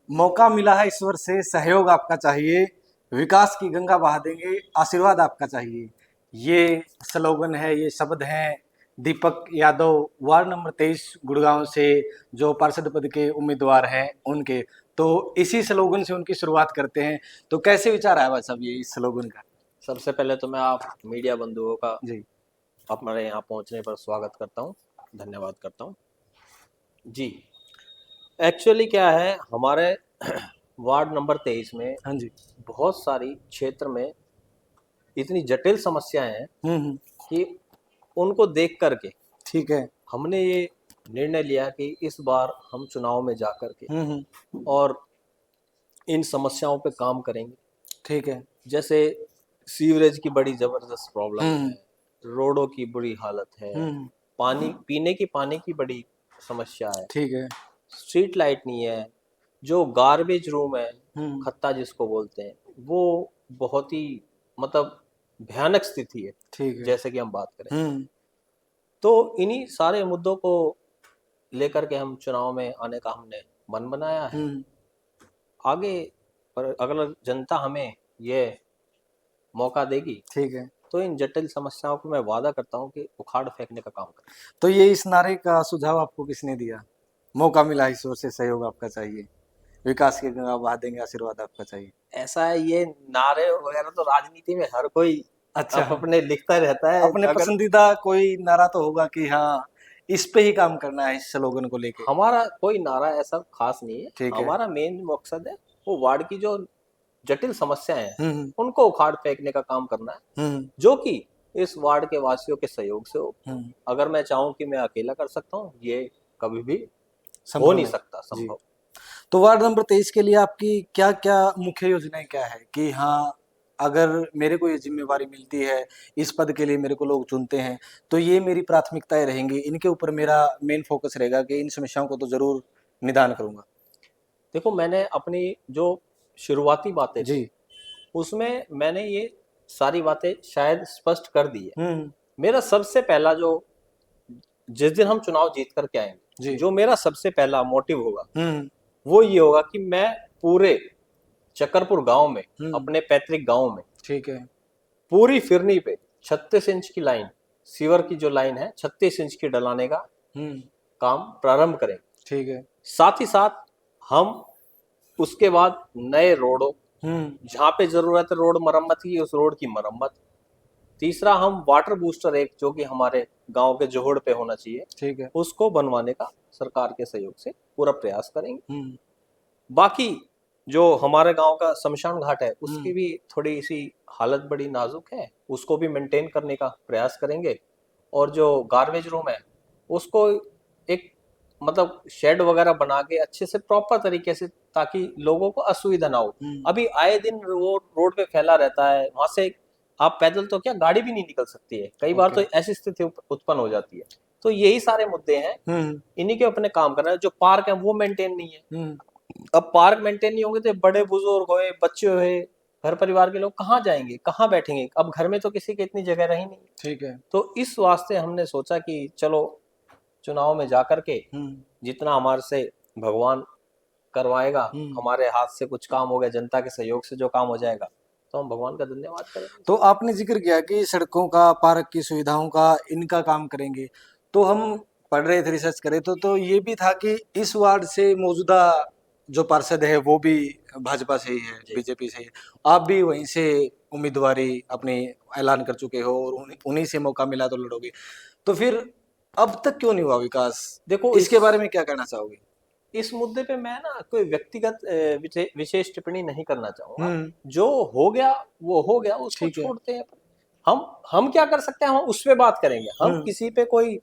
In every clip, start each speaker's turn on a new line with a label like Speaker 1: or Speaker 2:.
Speaker 1: मौका मिला है ईश्वर से, सहयोग आपका चाहिए, विकास की गंगा बहा देंगे, आशीर्वाद आपका चाहिए। ये स्लोगन है, ये शब्द हैं दीपक यादव, वार्ड नंबर 23 गुड़गांव से, जो पार्षद पद के उम्मीदवार हैं उनके। तो इसी स्लोगन से उनकी शुरुआत करते हैं। तो कैसे विचार आया भाई साहब ये इस स्लोगन का?
Speaker 2: सबसे पहले तो मैं आप मीडिया बंधुओं का
Speaker 1: जी
Speaker 2: हमारे यहाँ पहुँचने पर स्वागत करता हूँ, धन्यवाद करता हूँ जी। एक्चुअली क्या है, हमारे वार्ड नंबर 23 में
Speaker 1: हाँ जी।
Speaker 2: बहुत सारी क्षेत्र में इतनी जटिल समस्याएं हैं
Speaker 1: हम्म।
Speaker 2: कि उनको देख करके
Speaker 1: ठीक है।
Speaker 2: हमने ये निर्णय लिया कि इस बार हम चुनाव में जा कर के
Speaker 1: हम्म।
Speaker 2: और इन समस्याओं पे काम करेंगे।
Speaker 1: ठीक है।
Speaker 2: जैसे सीवरेज की बड़ी जबरदस्त प्रॉब्लम है,
Speaker 1: हम्म।
Speaker 2: रोडों की बुरी हालत है,
Speaker 1: हम्म।
Speaker 2: पानी पीने की पानी की बड़ी समस्या है,
Speaker 1: ठीक है।
Speaker 2: स्ट्रीट लाइट नहीं है, जो गार्बेज रूम है,
Speaker 1: हम्म।
Speaker 2: खत्ता जिसको बोलते हैं, वो बहुत ही मतलब भयानक स्थिति है।
Speaker 1: ठीक है।
Speaker 2: जैसे कि हम बात करें
Speaker 1: हम्म।
Speaker 2: तो इन्हीं सारे मुद्दों को लेकर के हम चुनाव में आने का हमने मन बनाया है।
Speaker 1: हम्म।
Speaker 2: आगे पर अगर जनता हमें ये मौका देगी
Speaker 1: ठीक है।
Speaker 2: तो इन जटिल समस्याओं को मैं वादा करता हूँ कि उखाड़ फेंकने का काम करें।
Speaker 1: तो ये इस नारे का सुझाव आपको किसने दिया? मौका मिला ईश्वर से, सहयोग आपका चाहिए, विकास की गंगा बहा देंगे, आशीर्वाद आपका चाहिए।
Speaker 2: ऐसा है, ये नारे वगैरह तो राजनीति में हर कोई
Speaker 1: अच्छा,
Speaker 2: आप अपने लिखता रहता है।
Speaker 1: अपने
Speaker 2: अगर
Speaker 1: पसंदीदा कोई नारा तो होगा कि हाँ, इस पे ही काम करना है, इस स्लोगन को लेके।
Speaker 2: हमारा कोई नारा ऐसा खास नहीं है,
Speaker 1: ठीक है।
Speaker 2: हमारा मेन मकसद है वो वार्ड की जो जटिल समस्याएं हैं
Speaker 1: हम्म।
Speaker 2: उनको उखाड़ फेंकने का काम करना है,
Speaker 1: हम्म।
Speaker 2: जो कि इस वार्ड के वासियों के सहयोग से हो।
Speaker 1: हम्म।
Speaker 2: अगर मैं चाहूं कि मैं अकेला कर सकता हूँ, ये कभी भी हो
Speaker 1: संभव
Speaker 2: नहीं
Speaker 1: नहीं।
Speaker 2: सकता
Speaker 1: जी।
Speaker 2: संभव।
Speaker 1: तो वार्ड नंबर 23 के लिए आपकी क्या क्या मुख्य योजनाएं क्या है कि हाँ, अगर मेरे को ये जिम्मेवारी मिलती है, इस पद के लिए मेरे को लोग चुनते हैं, तो ये मेरी प्राथमिकताएं रहेंगी, इनके ऊपर मेरा मेन फोकस रहेगा कि इन समस्याओं को तो जरूर निदान करूंगा।
Speaker 2: देखो, मैंने अपनी जो शुरुआती बातें थी
Speaker 1: जी।
Speaker 2: उसमें मैंने ये सारी बातें शायद स्पष्ट कर दी है।
Speaker 1: हम्म।
Speaker 2: मेरा सबसे पहला जो, जिस दिन हम चुनाव जीत करके आएंगे,
Speaker 1: जी।
Speaker 2: जो मेरा सबसे पहला मोटिव होगा
Speaker 1: हम्म।
Speaker 2: वो ये होगा कि मैं पूरे चकरपुर गांव में,
Speaker 1: हम्म।
Speaker 2: अपने पैतृक गांव में,
Speaker 1: ठीक है।
Speaker 2: पूरी फिरनी पे 36 इंच की लाइन, सीवर की जो लाइन है 36 इंच की डलाने का
Speaker 1: हम्म।
Speaker 2: काम प्रारंभ करेंगे।
Speaker 1: ठीक है।
Speaker 2: साथ ही साथ हम उसके बाद नए रोडों,
Speaker 1: हम्म।
Speaker 2: जहाँ पे जरूरत है रोड मरम्मत की, उस रोड की मरम्मत। तीसरा, हम वाटर बूस्टर एक जो कि हमारे गांव के जोहड़ पे होना चाहिए,
Speaker 1: ठीक है।
Speaker 2: उसको बनवाने का सरकार के सहयोग से पूरा प्रयास करेंगे।
Speaker 1: हम्म।
Speaker 2: बाकी जो हमारे गांव का शमशान घाट है उसकी
Speaker 1: हम्म।
Speaker 2: भी थोड़ी सी हालत बड़ी नाजुक है, उसको भी मेंटेन करने का प्रयास करेंगे। और जो गार्बेज रूम है उसको एक मतलब शेड वगैरह बना के अच्छे से प्रॉपर तरीके से, ताकि लोगों को असुविधा ना हो।
Speaker 1: हम्म।
Speaker 2: अभी आए दिन वो रोड पे फैला रहता है, वहां से आप पैदल तो क्या, गाड़ी भी नहीं निकल सकती है, कई बार
Speaker 1: ओके।
Speaker 2: तो ऐसी स्थिति उत्पन्न हो जाती है। तो यही सारे मुद्दे हैं,
Speaker 1: हम्म।
Speaker 2: इन्हीं के अपने काम करना है। जो पार्क है वो मेंटेन नहीं है।
Speaker 1: हम्म।
Speaker 2: अब पार्क मेंटेन नहीं होंगे तो बड़े बुजुर्ग हुए, बच्चे हुए, घर परिवार के लोग कहाँ जाएंगे, कहाँ बैठेंगे? अब घर में तो किसी की इतनी जगह रही नहीं।
Speaker 1: ठीक है।
Speaker 2: तो इस वास्ते हमने सोचा कि चलो चुनाव में जाकर के
Speaker 1: हम्म।
Speaker 2: जितना हमारे से भगवान करवाएगा,
Speaker 1: हम्म।
Speaker 2: हमारे हाथ से कुछ काम हो गया, जनता के सहयोग से जो काम हो जाएगा, तो हम भगवान का धन्यवाद करेंगे।
Speaker 1: तो आपने जिक्र किया कि सड़कों का, पार्क की सुविधाओं का, इनका काम करेंगे। तो हम पढ़ रहे थे, रिसर्च करे तो ये भी था कि इस वार्ड से मौजूदा जो पार्षद है वो भी भाजपा से ही है,
Speaker 2: जी।
Speaker 1: बीजेपी से ही है। आप भी वहीं से उम्मीदवारी अपनी ऐलान कर चुके हो और उन्हीं से मौका मिला तो लड़ोगे। तो फिर अब तक क्यों नहीं हुआ विकास?
Speaker 2: देखो,
Speaker 1: इसके बारे में क्या कहना चाहोगे?
Speaker 2: इस मुद्दे पे मैं ना कोई व्यक्तिगत विशेष टिप्पणी नहीं करना चाहूंगा।
Speaker 1: हम्म।
Speaker 2: जो हो गया वो हो गया, उसको
Speaker 1: ठीक है।
Speaker 2: छोड़ते हैं। हम क्या कर सकते हैं, हम उस पे बात करेंगे। हम
Speaker 1: हम्म।
Speaker 2: किसी पे कोई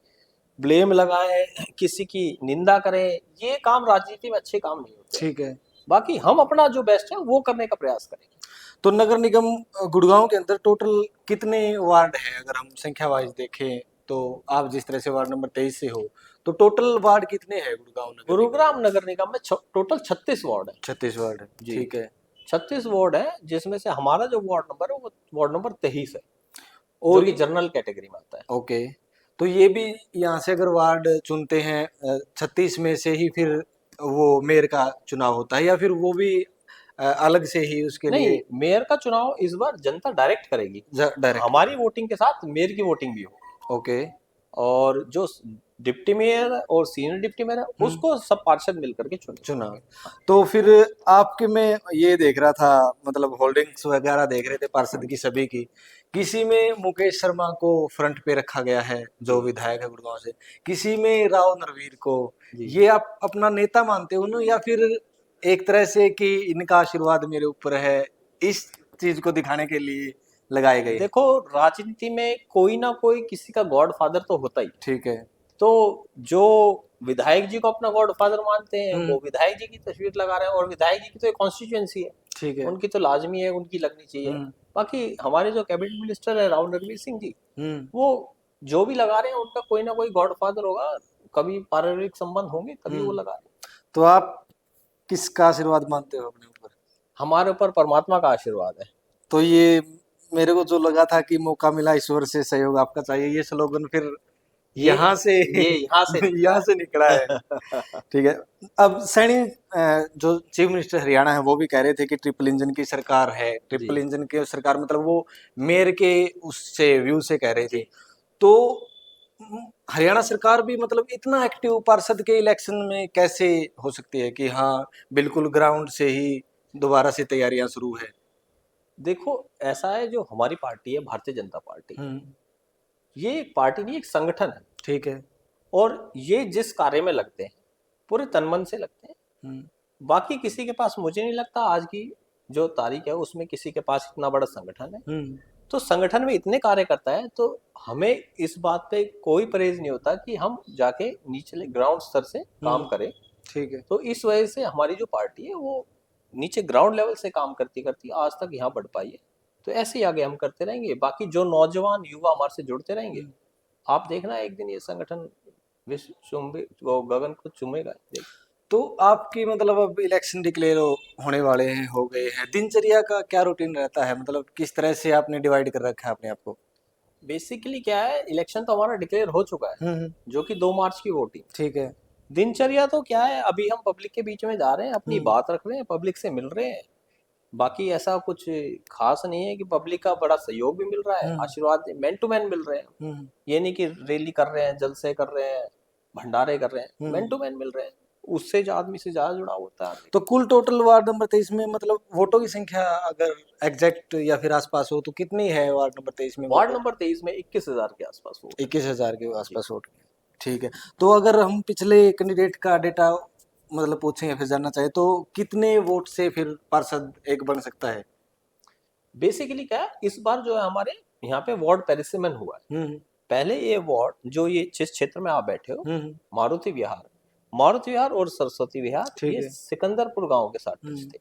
Speaker 2: ब्लेम लगाए, किसी की निंदा करें, ये काम राजनीति में अच्छे काम नहीं होते।
Speaker 1: ठीक है।
Speaker 2: बाकी हम अपना जो बेस्ट है वो करने का प्रयास करेंगे।
Speaker 1: तो नगर निगम गुड़गांव के अंदर टोटल कितने वार्ड हैं? अगर हम संख्या वाइज देखें तो आप जिस तरह से वार्ड नंबर 23 से हो, तो टोटल वार्ड कितने हैं गुड़गांव नगर निगम?
Speaker 2: गुरुग्राम नगर निगम में टोटल 36 वार्ड है
Speaker 1: 36 वार्ड है।
Speaker 2: जी।
Speaker 1: ठीक है।
Speaker 2: 36 वार्ड है, जिसमें से हमारा जो वार्ड नंबर है वो वार्ड नंबर 23 है, जो
Speaker 1: और
Speaker 2: कि जनरल कैटेगरी में आता है।
Speaker 1: ओके। तो ये भी यहाँ से अगर वार्ड चुनते हैं 36 में से ही फिर वो मेयर का चुनाव होता है, या फिर वो भी अलग से ही उसके
Speaker 2: नहीं,
Speaker 1: लिए
Speaker 2: मेयर का चुनाव इस बार जनता डायरेक्ट करेगी।
Speaker 1: डायरेक्ट?
Speaker 2: हमारी वोटिंग के साथ मेयर की वोटिंग भी हो,
Speaker 1: ओके।
Speaker 2: और जो डिप्टी मेयर और सीनियर डिप्टी मेयर है उसको सब पार्षद मिलकर के
Speaker 1: चुना।
Speaker 2: चुनेंगे। हाँ,
Speaker 1: तो फिर आपके में ये देख रहा था, मतलब होल्डिंग्स वगैरह देख रहे थे पार्षद की सभी की, किसी में मुकेश शर्मा को फ्रंट पे रखा गया है जो
Speaker 2: जी
Speaker 1: विधायक है गुड़गांव से, किसी में राव नरवीर को।
Speaker 2: जी।
Speaker 1: ये आप अपना नेता मानते हो ना, या फिर एक तरह से कि इनका आशीर्वाद मेरे ऊपर है, इस चीज को दिखाने के लिए लगाए गए हैं?
Speaker 2: देखो, राजनीति में कोई ना कोई किसी का गॉड फादर तो होता ही।
Speaker 1: ठीक है।
Speaker 2: तो जो विधायक जी को अपना गॉड फादर मानते हैं वो
Speaker 1: हम्म।
Speaker 2: विधायक जी की तस्वीर लगा रहे हैं, और विधायक जी की तो एक कॉन्स्टिट्यूएंसी है,
Speaker 1: ठीक है।
Speaker 2: उनकी तो लाजमी है, उनकी लगनी चाहिए।
Speaker 1: हम्म।
Speaker 2: बाकी हमारे जो कैबिनेट मिनिस्टर है राव नरवीर सिंह जी,
Speaker 1: हम्म।
Speaker 2: वो जो भी लगा रहे हैं उनका कोई ना कोई गॉड फादर होगा, कभी पारिवारिक संबंध होंगे तभी वो
Speaker 1: हम्म।
Speaker 2: लगा रहे हैं।
Speaker 1: तो आप किसका आशीर्वाद मानते हो अपने ऊपर?
Speaker 2: हमारे ऊपर परमात्मा का आशीर्वाद है।
Speaker 1: तो ये मेरे को जो लगा था कि मौका मिला ईश्वर से सहयोग आपका चाहिए, ये स्लोगन फिर
Speaker 2: ये
Speaker 1: यहाँ से
Speaker 2: ये यहाँ से निकला
Speaker 1: यहाँ से निकला है।
Speaker 2: है।
Speaker 1: ठीक है। अब सैनी जो चीफ मिनिस्टर हरियाणा है वो भी कह रहे थे कि ट्रिपल इंजन की सरकार है, ट्रिपल
Speaker 2: जी
Speaker 1: इंजन की सरकार, मतलब वो मेयर के उससे व्यू से कह रहे थे।
Speaker 2: जी।
Speaker 1: तो हरियाणा सरकार भी मतलब इतना एक्टिव पार्षद के इलेक्शन में कैसे हो सकती है कि हाँ बिल्कुल ग्राउंड से ही दोबारा से तैयारियां शुरू है?
Speaker 2: देखो, ऐसा है, जो हमारी पार्टी है भारतीय जनता पार्टी,
Speaker 1: हम्म।
Speaker 2: ये एक पार्टी नहीं, एक संगठन है।
Speaker 1: ठीक है।
Speaker 2: और ये जिस कार्य में लगते हैं पूरे तन मन से लगते हैं।
Speaker 1: हम्म।
Speaker 2: बाकी किसी के पास, मुझे नहीं लगता आज की जो तारीख है उसमें किसी के पास इतना बड़ा संगठन है।
Speaker 1: हम्म।
Speaker 2: तो संगठन में इतने कार्य करता है, तो हमें इस बात पे कोई परहेज नहीं होता कि हम जाके निचले ग्राउंड स्तर से काम करें।
Speaker 1: ठीक है।
Speaker 2: तो इस वजह से हमारी जो पार्टी है वो नीचे ग्राउंड लेवल से काम करती करती आज तक यहाँ बढ़ पाई है। तो ऐसे ही आगे हम करते रहेंगे, बाकी जो नौजवान युवा हमारे से जुड़ते रहेंगे, आप देखना एक दिन ये संगठन विश्व चुंबे वो गगन को चूमेगा, देख।
Speaker 1: तो आपकी मतलब अब इलेक्शन डिक्लेयर होने वाले हैं, हो गए हैं, दिनचर्या का क्या रूटीन रहता है, मतलब किस तरह से आपने डिवाइड कर रखा है अपने आप को?
Speaker 2: बेसिकली क्या है, इलेक्शन तो हमारा डिक्लेयर हो चुका है, जो कि 2 मार्च की वोटिंग।
Speaker 1: ठीक है।
Speaker 2: दिनचर्या तो क्या है, अभी हम पब्लिक के बीच में जा रहे हैं, अपनी बात रख रहे हैं, पब्लिक से मिल रहे हैं। बाकी ऐसा कुछ खास नहीं है, कि पब्लिक का बड़ा सहयोग भी मिल रहा है, आशीर्वाद मैन टू मैन मिल रहे हैं। ये नहीं कि रैली कर रहे हैं, जलसे कर रहे हैं, भंडारे कर रहे हैं, मैन टू मैन मिल रहे हैं। उससे जो आदमी से ज्यादा जुड़ाव होता है।
Speaker 1: तो कुल टोटल वार्ड नंबर 23 में मतलब वोटों की संख्या अगर एग्जैक्ट या फिर आसपास हो तो कितनी है वार्ड नंबर 23 में?
Speaker 2: वार्ड नंबर 23 में 21,000 के आसपास वोट।
Speaker 1: 21,000 के आसपास वोट। ठीक है। तो अगर हम पिछले कैंडिडेट का डेटा मतलब पूछें या फिर जानना चाहे तो कितने वोट से फिर पार्षद एक बन सकता है?
Speaker 2: बेसिकली क्या है, इस बार जो है हमारे यहाँ पे वार्ड पैरिसिमन हुआ है। पहले ये वार्ड, जो ये जिस क्षेत्र में आप बैठे हो, मारुति विहार और सरस्वती विहार, ये सिकंदरपुर गांव के साथ थे,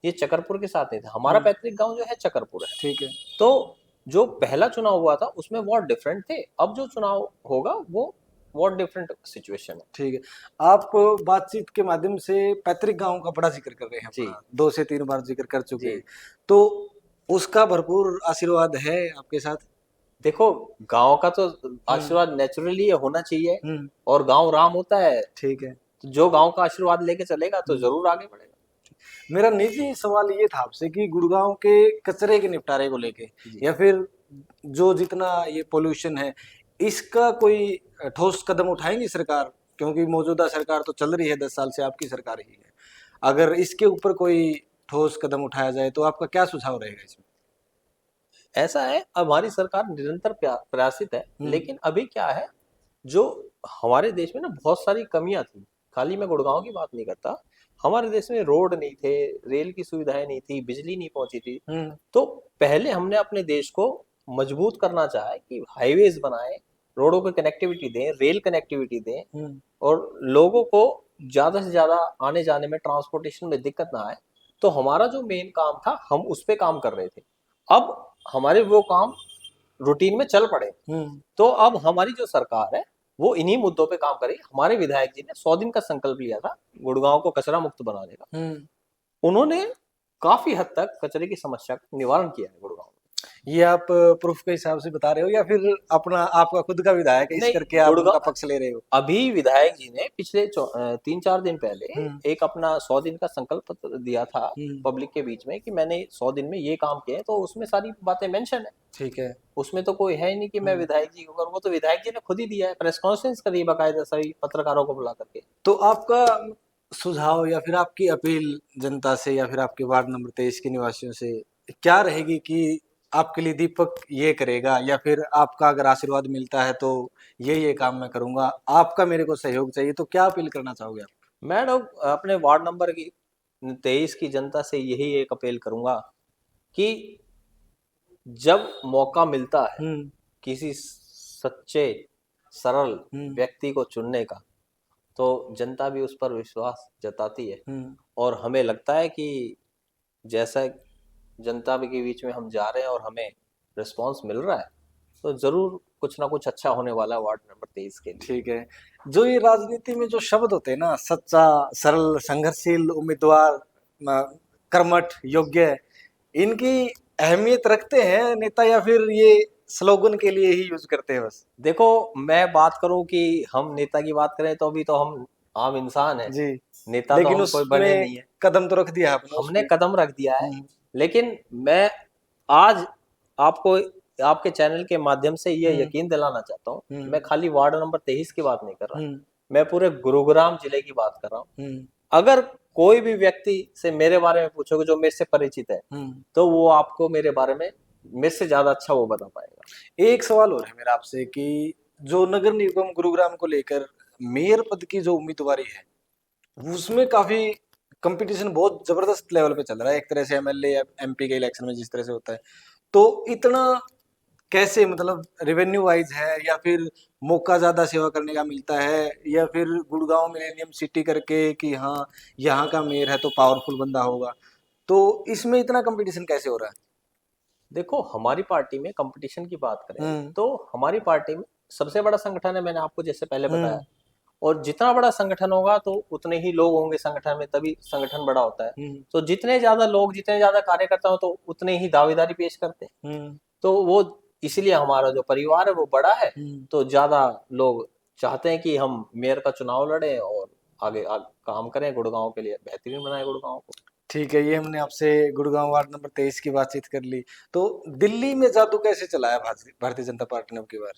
Speaker 2: ये चकरपुर के साथ नहीं था। हमारा पैतृक गांव जो है चकरपुर है।
Speaker 1: ठीक है।
Speaker 2: तो जो पहला चुनाव हुआ था उसमें वार्ड डिफरेंट थे, अब जो चुनाव होगा वो वार्ड डिफरेंट सिचुएशन है।
Speaker 1: ठीक है। आप बातचीत के माध्यम से पैतृक गांव का बड़ा जिक्र कर रहे हैं,
Speaker 2: जी
Speaker 1: 2 से 3 बार जिक्र कर चुके
Speaker 2: जी।
Speaker 1: हैं, तो उसका भरपूर आशीर्वाद है आपके साथ?
Speaker 2: देखो, गांव का तो आशीर्वाद नेचुरली होना चाहिए, और गांव राम होता है।
Speaker 1: ठीक है।
Speaker 2: तो जो गांव का आशीर्वाद लेके चलेगा तो जरूर आगे बढ़ेगा।
Speaker 1: मेरा निजी सवाल ये था आपसे कि गुड़गांव के कचरे के निपटारे को लेके, या फिर जो जितना ये पोल्यूशन है, इसका कोई ठोस कदम उठाएंगी सरकार? क्योंकि मौजूदा सरकार तो चल रही है 10 साल से, आपकी सरकार ही है। अगर इसके ऊपर कोई ठोस कदम उठाया जाए तो आपका क्या सुझाव रहेगा इसमें?
Speaker 2: ऐसा है, हमारी सरकार निरंतर प्रयासित है, लेकिन अभी क्या है, जो हमारे देश में ना बहुत सारी कमियां थी। खाली मैं गुड़गांव की बात नहीं करता, हमारे देश में रोड नहीं थे, रेल की सुविधाएं नहीं थी, बिजली नहीं पहुंची थी। तो पहले हमने अपने देश को मजबूत करना चाहा है कि हाईवेज बनाए, रोडों को कनेक्टिविटी दें, रेल कनेक्टिविटी दें, और लोगों को ज्यादा से ज्यादा आने जाने में, ट्रांसपोर्टेशन में दिक्कत ना आए। तो हमारा जो मेन काम था, हम उस पर काम कर रहे थे। अब हमारे वो काम रूटीन में चल पड़े। तो अब हमारी जो सरकार है वो इन्हीं मुद्दों पे काम करेगी। हमारे विधायक जी ने 100 दिन का संकल्प लिया था गुड़गांव को कचरा मुक्त बनाने का। उन्होंने काफी हद तक कचरे की समस्या का निवारण किया है गुड़गांव में।
Speaker 1: ये आप प्रूफ के हिसाब से बता रहे हो या फिर अपना आपका खुद का विधायक है इस
Speaker 2: नहीं,
Speaker 1: करके आप उनका
Speaker 2: गुड़गांव
Speaker 1: पक्ष ले रहे हो?
Speaker 2: अभी विधायक जी ने पिछले 3-4 दिन पहले
Speaker 1: हम्म
Speaker 2: एक अपना 100 दिन का संकल्प पत्र दिया था
Speaker 1: हम्म
Speaker 2: पब्लिक के बीच में कि मैंने 100 दिन में ये काम किए हैं, तो उसमें सारी बातें मेंशन है।
Speaker 1: ठीक है।
Speaker 2: उसमें तो कोई है ही नहीं कि मैं विधायक जी को करूँ, वो तो विधायक जी ने खुद ही दिया है, प्रेस कॉन्फ्रेंस करी है बाकायदा सभी पत्रकारों को बुला करके।
Speaker 1: तो आपका सुझाव या फिर आपकी अपील जनता से या फिर आपके वार्ड नंबर 23 के निवासियों से क्या रहेगी कि आपके लिए दीपक ये करेगा या फिर आपका अगर आशीर्वाद मिलता है तो ये काम मैं करूंगा, आपका मेरे को सहयोग चाहिए, तो क्या अपील करना चाहोगे आप?
Speaker 2: मैं लोग अपने वार्ड नंबर की 23 की जनता से यही एक अपील करूंगा कि जब मौका मिलता है
Speaker 1: हम्म
Speaker 2: किसी सच्चे सरल
Speaker 1: हम्म
Speaker 2: व्यक्ति को चुनने का, तो जनता भी उस पर विश्वास जताती है।
Speaker 1: हम्म
Speaker 2: और हमें लगता है कि जैसा जनता के बीच में हम जा रहे हैं और हमें रिस्पांस मिल रहा है, तो जरूर कुछ ना कुछ अच्छा होने वाला है वार्ड नंबर 23 के लिए।
Speaker 1: ठीक है। जो ये राजनीति में जो शब्द होते हैं ना, सच्चा, सरल, संघर्षशील, उम्मीदवार, कर्मठ, योग्य, इनकी अहमियत रखते हैं नेता या फिर ये स्लोगन के लिए ही यूज करते हैं बस?
Speaker 2: देखो, मैं बात करूं कि हम नेता की बात करें तो अभी तो हम आम इंसान हैं,
Speaker 1: जी।
Speaker 2: नेता तो
Speaker 1: लेकिन
Speaker 2: हम कोई बने
Speaker 1: उसमें
Speaker 2: नहीं है।
Speaker 1: कदम तो रख दिया आपने उस
Speaker 2: हमने
Speaker 1: पे।
Speaker 2: कदम रख दिया है,
Speaker 1: हम्म
Speaker 2: लेकिन मैं आज आपको आपके चैनल के माध्यम से ये
Speaker 1: हम्म
Speaker 2: यकीन दिलाना चाहता हूँ,
Speaker 1: हम्म
Speaker 2: मैं खाली वार्ड नंबर 23 की बात नहीं कर रहा,
Speaker 1: हम्म
Speaker 2: मैं पूरे गुरुग्राम जिले की बात कर रहा हूँ।
Speaker 1: हम्म
Speaker 2: अगर कोई भी व्यक्ति से मेरे बारे में पूछोगे जो मेरे से परिचित है,
Speaker 1: हम्म।
Speaker 2: तो वो आपको मेरे बारे में मेरे से ज्यादा अच्छा वो बता पाएगा।
Speaker 1: एक सवाल और है मेरा आपसे कि जो नगर निगम गुरुग्राम को लेकर मेयर पद की जो उम्मीदवारी है, उसमें काफी कंपटीशन बहुत जबरदस्त लेवल पे चल रहा है, एक तरह से एमएलए या एमपी के इलेक्शन में जिस तरह से होता है। तो इतना कैसे, मतलब रेवेन्यू वाइज है या फिर मौका ज्यादा सेवा करने का मिलता है या फिर गुड़गांव मिलेनियम सिटी करके कि हाँ यहाँ का मेयर है तो पावरफुल बंदा होगा, तो इसमें इतना कंपटीशन कैसे हो रहा
Speaker 2: देखो, हमारी पार्टी में कंपटीशन की बात
Speaker 1: है?
Speaker 2: करें तो हमारी पार्टी में सबसे बड़ा संगठन है, मैंने आपको जैसे पहले बताया।
Speaker 1: हम्म
Speaker 2: और जितना बड़ा संगठन होगा तो उतने ही लोग होंगे संगठन में, तभी संगठन बड़ा होता है।
Speaker 1: हम्म
Speaker 2: तो जितने ज्यादा लोग, जितने ज्यादा कार्यकर्ता हो, तो उतने ही दावेदारी पेश करते हैं।
Speaker 1: हम्म
Speaker 2: तो वो इसलिए हमारा जो परिवार है वो बड़ा है,
Speaker 1: हम्म।
Speaker 2: तो ज्यादा लोग चाहते हैं कि हम मेयर का चुनाव लड़ें और आगे काम करें, गुड़गांव के लिए बेहतरीन बनाए गुड़गांव को।
Speaker 1: ठीक है, ये हमने आपसे गुड़गांव वार्ड नंबर 23 की बातचीत कर ली। तो दिल्ली में जादू कैसे चलाया भारतीय जनता पार्टी ने अब की बार?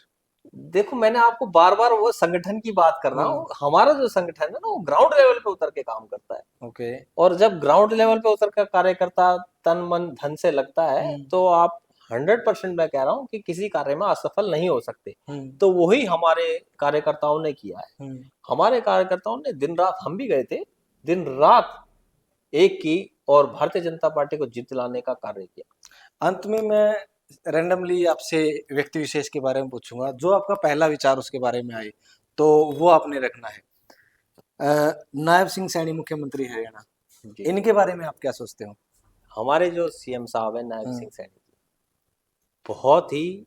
Speaker 2: देखो, मैंने आपको बार बार वो संगठन की बात कर रहा
Speaker 1: हम्म
Speaker 2: हूँ, हमारा जो संगठन है ना वो ग्राउंड लेवल पे उतर के काम करता है।
Speaker 1: ओके।
Speaker 2: और जब ग्राउंड लेवल पे उतर कर कार्यकर्ता तन मन धन से लगता है,
Speaker 1: हम्म
Speaker 2: तो आप 100% मैं कह रहा हूँ कि किसी कार्य में असफल नहीं हो सकते।
Speaker 1: हम्म
Speaker 2: तो वही हमारे कार्यकर्ताओं ने किया है।
Speaker 1: हम्म।
Speaker 2: हमारे कार्यकर्ताओं ने दिन रात, हम भी गए थे, दिन रात एक की और भारतीय जनता पार्टी को जीत दिलाने का कार्य किया।
Speaker 1: अंत में मैं रैंडमली आपसे व्यक्ति विशेष के बारे में पूछूंगा, जो आपका पहला विचार उसके बारे में आए तो वो आपने रखना है। नायब सिंह सैनी मुख्यमंत्री हरियाणा,
Speaker 2: जी,
Speaker 1: इनके बारे में आप क्या सोचते हो?
Speaker 2: हमारे जो सीएम साहब है नायब
Speaker 1: हम्म
Speaker 2: सिंह सैनी जी, बहुत ही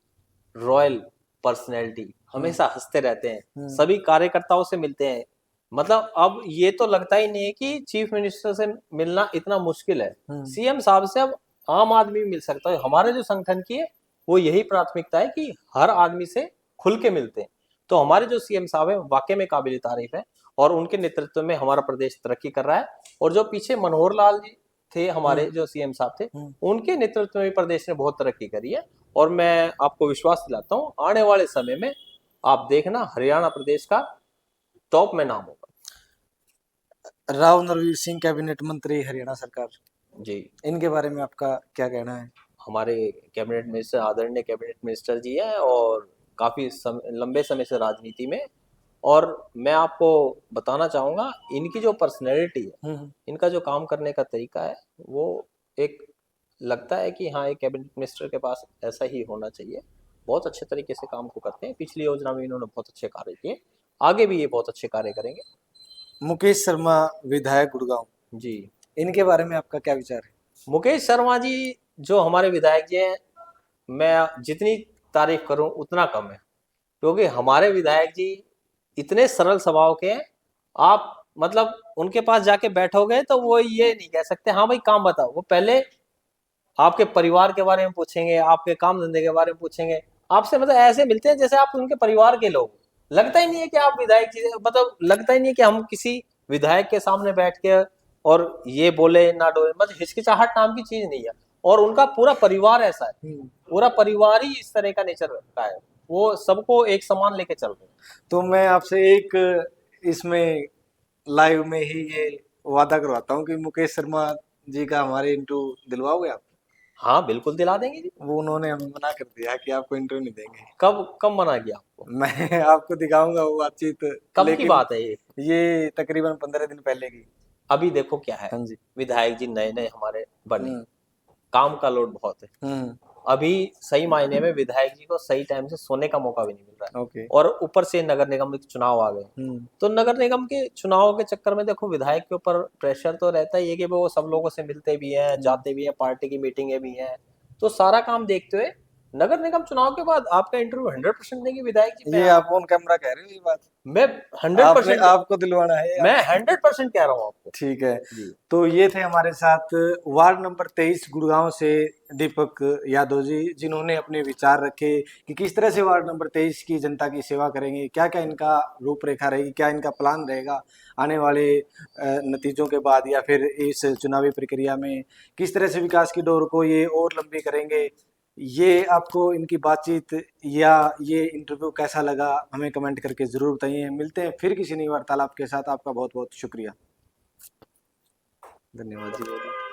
Speaker 2: रॉयल पर्सनैलिटी,
Speaker 1: हम्म
Speaker 2: हमेशा हंसते रहते हैं,
Speaker 1: हम्म
Speaker 2: सभी कार्यकर्ताओं से मिलते हैं। मतलब अब ये तो लगता ही नहीं है कि चीफ मिनिस्टर से मिलना इतना मुश्किल है।
Speaker 1: हम्म
Speaker 2: सीएम साहब से अब आम आदमी भी मिल सकता है। हमारे जो संगठन की है वो यही प्राथमिकता है कि हर आदमी से खुल के मिलते हैं। तो हमारे जो सीएम साहब है वाकई में काबिल तारीफ है, और उनके नेतृत्व में हमारा प्रदेश तरक्की कर रहा है। और जो पीछे मनोहर लाल जी थे, हमारे जो सीएम साहब थे,
Speaker 1: हम्म।
Speaker 2: उनके नेतृत्व में प्रदेश ने बहुत तरक्की करी है। और मैं आपको विश्वास दिलाता हूँ, आने वाले समय में आप देखना हरियाणा प्रदेश का टॉप में नाम होगा।
Speaker 1: राव नरवीर सिंह कैबिनेट मंत्री हरियाणा सरकार,
Speaker 2: जी,
Speaker 1: इनके बारे में आपका क्या कहना है?
Speaker 2: हमारे कैबिनेट मिनिस्टर, आदरणीय कैबिनेट मिनिस्टर जी हैं, और काफी लंबे समय से राजनीति में। और मैं आपको बताना चाहूंगा, इनकी जो पर्सनैलिटी है, इनका जो काम करने का तरीका है, वो एक लगता है कि हाँ, एक कैबिनेट मिनिस्टर के पास ऐसा ही होना चाहिए। बहुत अच्छे तरीके से काम को करते हैं। पिछली योजना में इन्होंने बहुत अच्छे कार्य किए, आगे भी ये बहुत अच्छे कार्य करेंगे।
Speaker 1: मुकेश शर्मा विधायक गुड़गांव,
Speaker 2: जी,
Speaker 1: इनके बारे में आपका क्या विचार है?
Speaker 2: मुकेश शर्मा जी जो हमारे विधायक जी हैं, मैं जितनी तारीफ करूं उतना कम है, क्योंकि हमारे विधायक जी इतने सरल स्वभाव के हैं। आप मतलब उनके पास जाके बैठोगे तो वो ये नहीं कह सकते हाँ भाई काम बताओ, वो पहले आपके परिवार के बारे में पूछेंगे, आपके काम धंधे के बारे में पूछेंगे, आपसे मतलब ऐसे मिलते हैं जैसे आप उनके परिवार के लोग। लगता ही नहीं है कि आप विधायक जी, मतलब लगता ही नहीं है कि हम किसी विधायक के सामने बैठ के और ये बोले ना डोले, मतलब हिचकिचाहट नाम की चीज नहीं है। और उनका पूरा परिवार ऐसा है, पूरा परिवार ही इस तरह का नेचर का है, वो सबको एक समान लेके चल रहे हैं।
Speaker 1: तो मैं आपसे एक इसमें लाइव में ही ये वादा करवाता हूँ कि मुकेश शर्मा जी का हमारे इंटरव्यू दिलवाओगे आप?
Speaker 2: हाँ बिल्कुल दिला देंगे जी।
Speaker 1: वो उन्होंने हमें मना कर दिया कि आपको इंटरव्यू नहीं देंगे।
Speaker 2: कब कब मना किया आपको?
Speaker 1: मैं आपको दिखाऊंगा वो बातचीत,
Speaker 2: कब की
Speaker 1: लेकिन
Speaker 2: बात है ये?
Speaker 1: ये तकरीबन 15 दिन पहले की।
Speaker 2: अभी देखो क्या है,
Speaker 1: हाँ जी।
Speaker 2: विधायक जी नए नए हमारे बने,
Speaker 1: हम्म।
Speaker 2: काम का लोड बहुत है।
Speaker 1: हम्म।
Speaker 2: अभी सही मायने में विधायक जी को सही टाइम से सोने का मौका भी नहीं मिल रहा है।
Speaker 1: ओके।
Speaker 2: और ऊपर से नगर निगम के चुनाव आ गए,
Speaker 1: हम्म।
Speaker 2: तो नगर निगम के चुनाव के चक्कर में देखो विधायक के ऊपर प्रेशर तो रहता ही है कि वो सब लोगों से मिलते भी हैं, जाते भी हैं, पार्टी की मीटिंगें भी हैं। तो सारा काम देखते हुए नगर निगम चुनाव के बाद आपका इंटरव्यू 100% देंगे विधायक जी।
Speaker 1: ये आप ऑन कैमरा कह रहे हो ये बात?
Speaker 2: मैं हंड्रेड
Speaker 1: आपने
Speaker 2: परसेंट
Speaker 1: आपको दिलवाना है
Speaker 2: मैं
Speaker 1: आप?
Speaker 2: 100% कह रहा हूँ आपको
Speaker 1: ठीक है।
Speaker 2: जी।
Speaker 1: तो ये थे हमारे साथ वार्ड नंबर 23 गुड़गांव से दीपक यादव जी, जिन्होंने अपने विचार रखे कि किस तरह से वार्ड नंबर 23 की जनता की सेवा करेंगे, क्या क्या इनका रूपरेखा रहेगी, क्या इनका प्लान रहेगा आने वाले नतीजों के बाद या फिर इस चुनावी प्रक्रिया में किस तरह से विकास की डोर को ये और लंबी करेंगे। ये आपको इनकी बातचीत या ये इंटरव्यू कैसा लगा हमें कमेंट करके ज़रूर बताइए। मिलते हैं फिर किसी नई वार्तालाप के साथ। आपका बहुत बहुत शुक्रिया। धन्यवाद जी।